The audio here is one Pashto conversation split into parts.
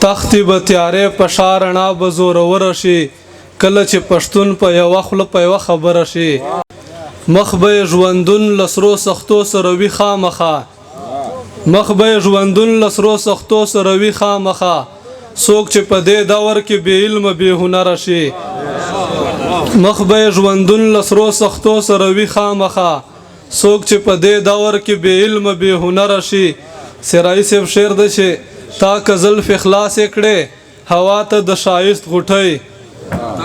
تختی به تیارې په شا رڼا به زوروره شي کله چې پښتون په یوه خوله په یوه خبره شي مخ به یې ژوندون له سرو سختو سره وي خامخا مخ به یې ژوندون له سرو سختو سره وي خامخا څوک چې په دې دور کې بې علمه بې هنره شي مخ به یې ژوندون له سرو سختو سره وي خامخا څوک چې په دې دور کې بې علمه بې هنره شي سرایي صاحب شعر ده چې تا که زلف اخلاص کړې هوا ته د شایست غوټۍ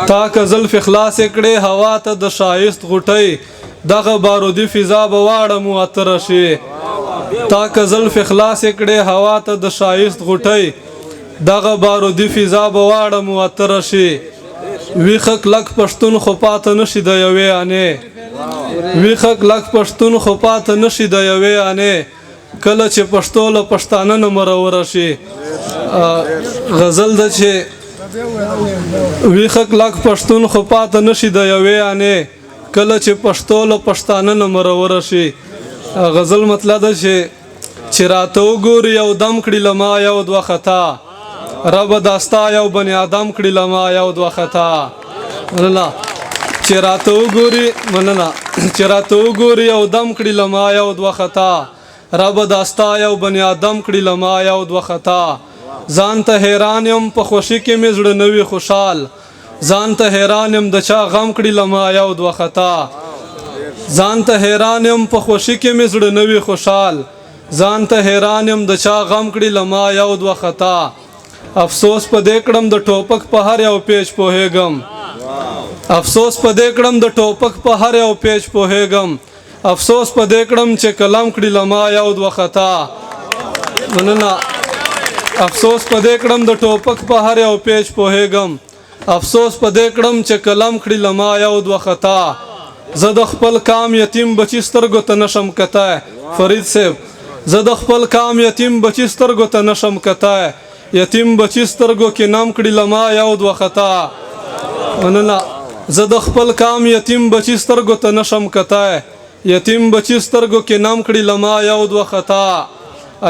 تا که زلف اخلاص کړې هوا ته د شایست غوټۍ دغه بارودي فضا به واړه معطره شي تا که زلف اخلاص کړې هوا ته د شایست غوټۍ دغه بارودي فضا به واړه معطره شي ویښه کلک پښتون خو پاته نشي د یوې انې ویښه کلک پښتون خو پاته نشي د یوې انې کله چې پښتو له پښتانه نه مروره شي غزل ده چې ویښه کلک پښتون خو پاته نشي د یوې انې کله چې پښتو له پښتانه نه مروره شي غزل مطلب ده چې راته وګوري یو دم کړي له ما یو دوه خطا رب داستا یو بني آدم کړي له ما یو دوه خطا مننه چې راته وګوري مننه چې راته وګوري یو دم کړي له ما یو دوه خطا رب داستا یو بني آدم کړي له ما یو دوه خطا ځان ته حیران یم په خوښي کې مې زړه نه وي خوشحال ځان ته حیران یم د چا غم کړي له ما یو دوه خطا ځان ته حیران یم په خوښي کې مې زړه نه وي خوشحال ځان ته حیران یم د چا غم کړي له ما یو دوه خطا افسوس په دې کړم د ټوپک په هر یو پیچ پوهېږم افسوس په دې کړم د ټوپک په هر یو پیچ پوهېږم افسوس په دې کړم چې قلم کړي له ما یو دوه خطا مننه افسوس په دې کړم د ټوپک په هر یو پیچ پوهېږم افسوس په دې کړم چې قلم کړي له ما یو دوه خطا زه د خپل کام یتیم بچي سترګو ته نشم کتای فرید صاحب زه د خپل کام یتیم بچي سترګو ته نشم کتای یتیم بچي سترګو کې نم کړي له ما یو دوه خطا مننه زه د خپل کام یتیم بچي سترګو ته نشم کتای یتیم بچی سترګو کې نام کړي له ما یو دوه خطا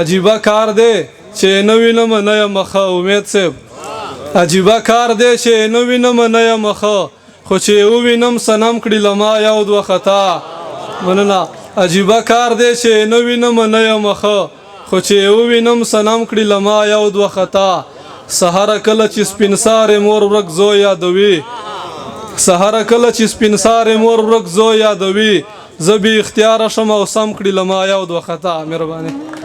عجیبه کار دی چې نه وینم نه یم مخه امید صاحب عجیبه کار دی چې نه وینم نه یم مخه خو چې ووینم صنم کړي له ما یو دوه خطا مننه عجیبه کار دی چې نه وینم نه یم مخه خو چې ووینم صنم کړي له ما یو دوه خطا سهار کله چې سپین سارې مور ورک زو یادوي سهار کله چې سپین سارې مور ورک زو یادوي زه بې اختیاره شم او سم کړي له ما یو دوه خطا مهرباني